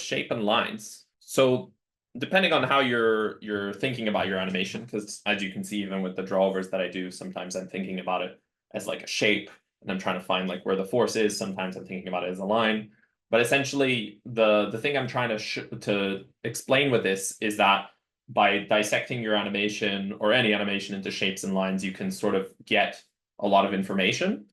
shape and lines. So depending on how you're thinking about your animation, because as you can see, even with the drawovers that I do, sometimes I'm thinking about it as like a shape, and I'm trying to find like where the force is. Sometimes I'm thinking about it as a line. But essentially, the thing I'm trying to explain with this is that by dissecting your animation or any animation into shapes and lines, you can sort of get a lot of information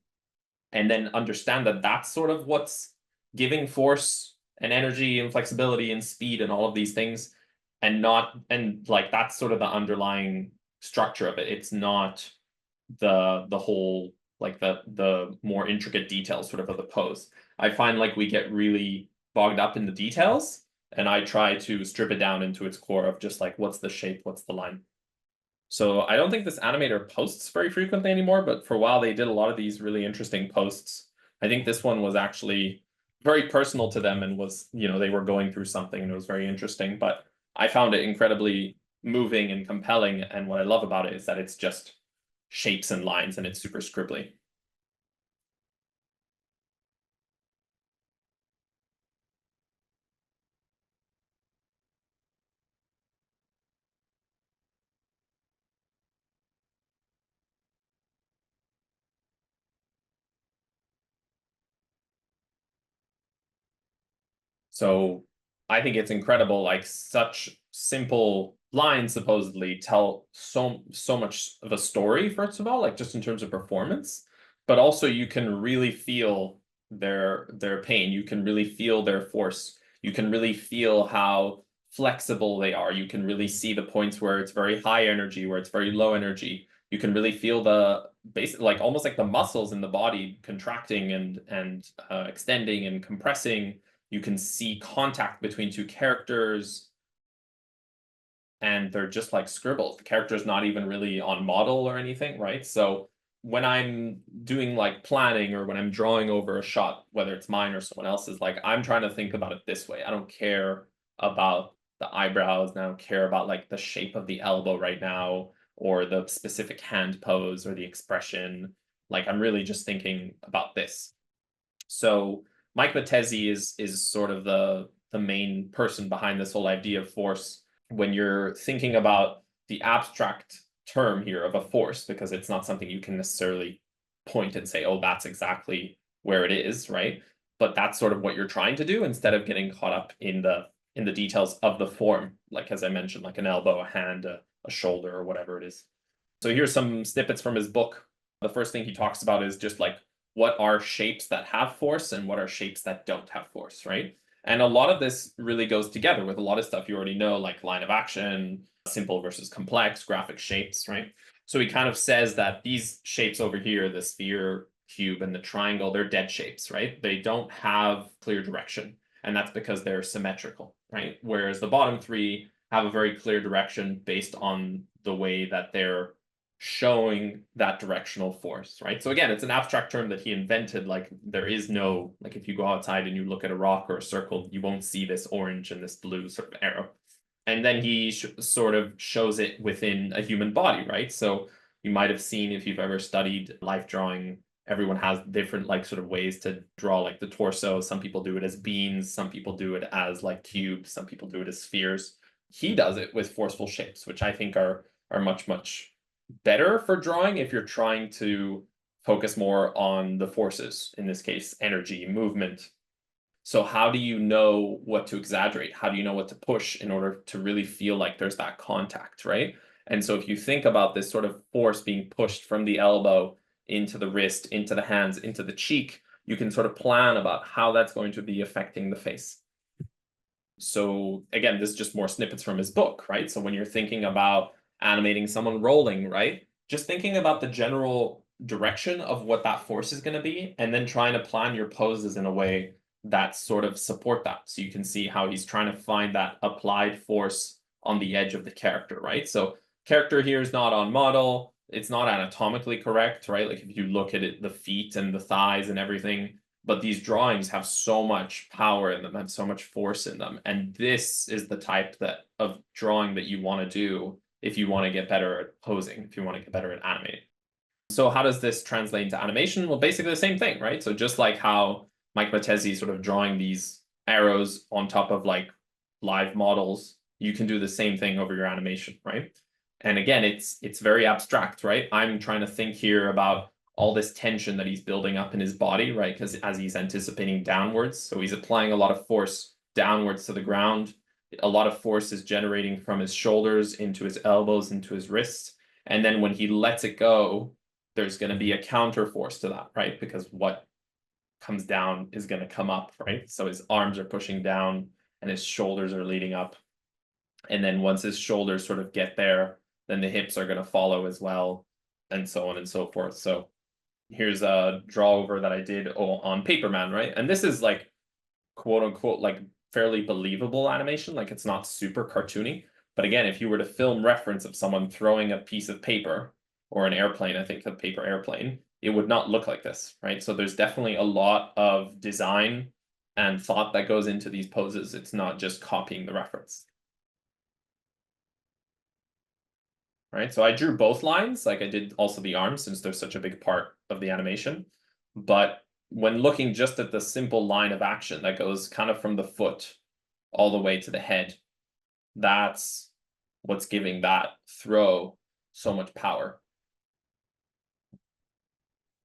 and then understand that that's sort of what's giving force and energy and flexibility and speed and all of these things, and like that's sort of the underlying structure of it. It's not the whole like the more intricate details sort of the pose. I find like we get really bogged up in the details, and I try to strip it down into its core of just like what's the shape, what's the line. So I don't think this animator posts very frequently anymore, but for a while they did a lot of these really interesting posts. I think this one was actually very personal to them and was, they were going through something and it was very interesting, but I found it incredibly moving and compelling. And what I love about it is that it's just shapes and lines and it's super scribbly. So I think it's incredible, like such simple lines supposedly tell so much of a story, first of all, like just in terms of performance, but also you can really feel their pain. You can really feel their force. You can really feel how flexible they are. You can really see the points where it's very high energy, where it's very low energy. You can really feel the basic, like almost like the muscles in the body contracting and extending and compressing. You can see contact between two characters, and they're just like scribbles. The character's not even really on model or anything, right? So when I'm doing like planning or when I'm drawing over a shot, whether it's mine or someone else's, like I'm trying to think about it this way. I don't care about the eyebrows, and I don't care about like the shape of the elbow right now or the specific hand pose or the expression. Like I'm really just thinking about this. So Mike Matesi is sort of the main person behind this whole idea of force. When you're thinking about the abstract term here of a force, because it's not something you can necessarily point and say, oh, that's exactly where it is, right? But that's sort of what you're trying to do instead of getting caught up in the details of the form, like as I mentioned, like an elbow, a hand, a shoulder, or whatever it is. So here's some snippets from his book. The first thing he talks about is just like what are shapes that have force and what are shapes that don't have force, right? And a lot of this really goes together with a lot of stuff you already know, like line of action, simple versus complex, graphic shapes, right? So he kind of says that these shapes over here, the sphere, cube, and the triangle, they're dead shapes, right? They don't have clear direction, and that's because they're symmetrical, right? Whereas the bottom three have a very clear direction based on the way that they're showing that directional force, right? So again, it's an abstract term that he invented. Like there is no, like if you go outside and you look at a rock or a circle, you won't see this orange and this blue sort of arrow. And then he sort of shows it within a human body, right? So you might have seen, if you've ever studied life drawing, everyone has different like sort of ways to draw like the torso. Some people do it as beans, some people do it as like cubes, some people do it as spheres. He does it with forceful shapes, which I think are much better for drawing if you're trying to focus more on the forces, in this case, energy, movement. So how do you know what to exaggerate? How do you know what to push in order to really feel like there's that contact, right? And so if you think about this sort of force being pushed from the elbow into the wrist, into the hands, into the cheek, you can sort of plan about how that's going to be affecting the face. So again, this is just more snippets from his book, right? So when you're thinking about animating someone rolling, right? Just thinking about the general direction of what that force is going to be, and then trying to plan your poses in a way that sort of support that. So you can see how he's trying to find that applied force on the edge of the character, right? So character here is not on model. It's not anatomically correct, right? Like if you look at it, the feet and the thighs and everything, but these drawings have so much power in them, have so much force in them. And this is the type of drawing that you want to do if you want to get better at posing, if you want to get better at animating. So how does this translate into animation? Well, basically the same thing, right? So just like how Mike Matesi sort of drawing these arrows on top of like live models, you can do the same thing over your animation, right? And again, it's very abstract, right? I'm trying to think here about all this tension that he's building up in his body, right? Because as he's anticipating downwards, so he's applying a lot of force downwards to the ground. A lot of force is generating from his shoulders into his elbows, into his wrists. And then when he lets it go, there's going to be a counter force to that, right? Because what comes down is going to come up, right? So his arms are pushing down and his shoulders are leading up. And then once his shoulders sort of get there, then the hips are going to follow as well, and so on and so forth. So here's a draw over that I did on Paperman, right? And this is like quote unquote like fairly believable animation, like it's not super cartoony. But again, if you were to film reference of someone throwing a piece of paper or an airplane, I think a paper airplane, it would not look like this, right? So there's definitely a lot of design and thought that goes into these poses. It's not just copying the reference. Right, so I drew both lines, like I did also the arms since they're such a big part of the animation. But when looking just at the simple line of action that goes kind of from the foot all the way to the head, that's what's giving that throw so much power.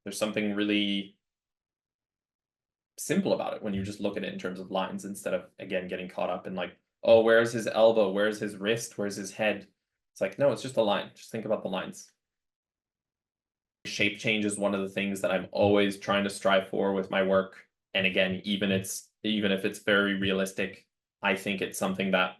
There's something really simple about it when you just look at it in terms of lines instead of, again, getting caught up in like, oh, where's his elbow? Where's his wrist? Where's his head? It's like, no, it's just a line. Just think about the lines. Shape change is one of the things that I'm always trying to strive for with my work. And again, even if it's very realistic, I think it's something that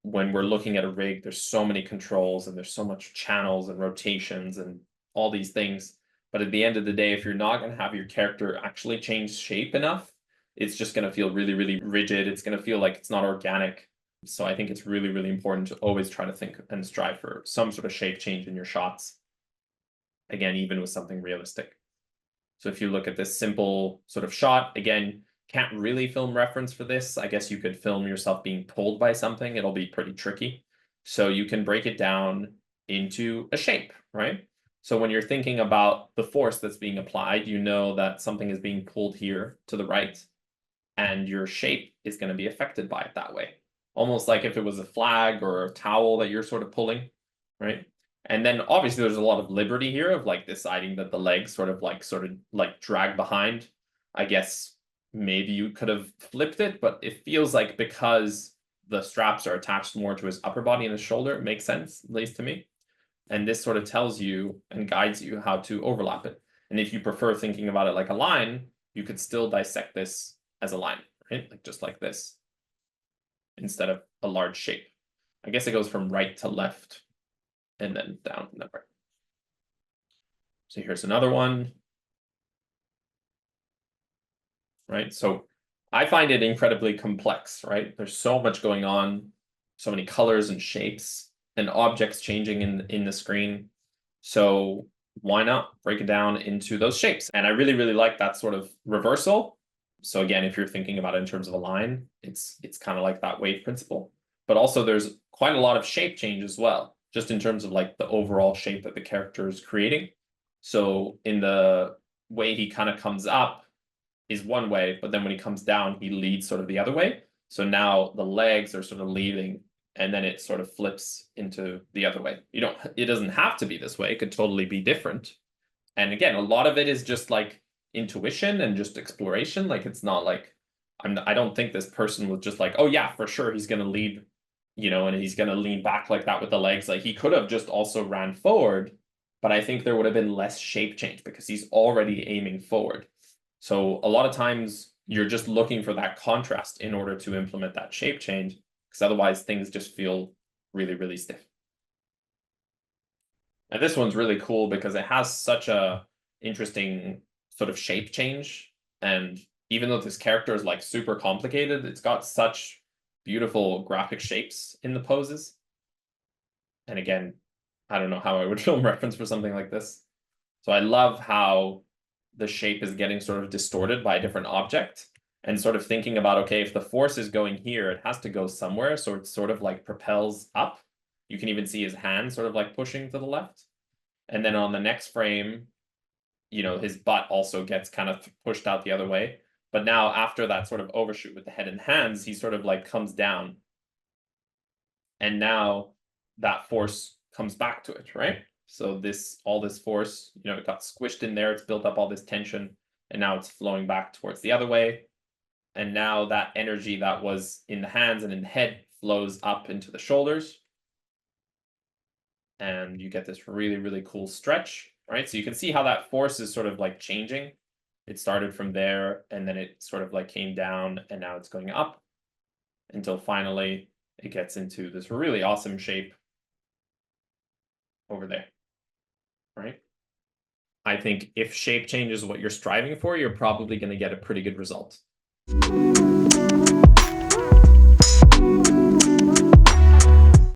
when we're looking at a rig, there's so many controls and there's so much channels and rotations and all these things. But at the end of the day, if you're not going to have your character actually change shape enough, it's just going to feel really, really rigid. It's going to feel like it's not organic. So I think it's really, really important to always try to think and strive for some sort of shape change in your shots. Again, even with something realistic. So if you look at this simple sort of shot, again, can't really film reference for this. I guess you could film yourself being pulled by something. It'll be pretty tricky. So you can break it down into a shape, right? So when you're thinking about the force that's being applied, you know that something is being pulled here to the right, and your shape is going to be affected by it that way. Almost like if it was a flag or a towel that you're sort of pulling, right? And then obviously there's a lot of liberty here of like deciding that the legs sort of drag behind. I guess maybe you could have flipped it, but it feels like because the straps are attached more to his upper body and his shoulder, it makes sense, at least to me. And this sort of tells you and guides you how to overlap it. And if you prefer thinking about it like a line, you could still dissect this as a line, right? Like just like this, instead of a large shape. I guess it goes from right to left and then down and then right. So here's another one. Right, so I find it incredibly complex, right? There's so much going on, so many colors and shapes and objects changing in the screen. So why not break it down into those shapes? And I really, really like that sort of reversal. So again, if you're thinking about it in terms of a line, it's kind of like that wave principle. But also there's quite a lot of shape change as well, just in terms of like the overall shape that the character is creating. So in the way he kind of comes up is one way, but then when he comes down, he leads sort of the other way. So now the legs are sort of leading, and then it sort of flips into the other way. It doesn't have to be this way. It could totally be different. And again, a lot of it is just like intuition and just exploration. Like it's not like I don't think this person was just like, oh yeah, for sure he's gonna lead, and he's gonna lean back like that with the legs. Like he could have just also ran forward, but I think there would have been less shape change because he's already aiming forward. So a lot of times you're just looking for that contrast in order to implement that shape change, because otherwise things just feel really, really stiff. And this one's really cool because it has such a interesting sort of shape change. And even though this character is like super complicated, it's got such beautiful graphic shapes in the poses. And again, I don't know how I would film reference for something like this. So I love how the shape is getting sort of distorted by a different object, and sort of thinking about, okay, if the force is going here, it has to go somewhere. So it sort of like propels up. You can even see his hand sort of like pushing to the left. And then on the next frame, his butt also gets kind of pushed out the other way. But now after that sort of overshoot with the head and hands, he sort of like comes down. And now that force comes back to it, right? So all this force, it got squished in there, it's built up all this tension, and now it's flowing back towards the other way. And now that energy that was in the hands and in the head flows up into the shoulders. And you get this really, really cool stretch, right? So you can see how that force is sort of like changing. It started from there, and then it sort of like came down, and now it's going up until finally it gets into this really awesome shape over there, right? I think if shape change is what you're striving for, you're probably going to get a pretty good result.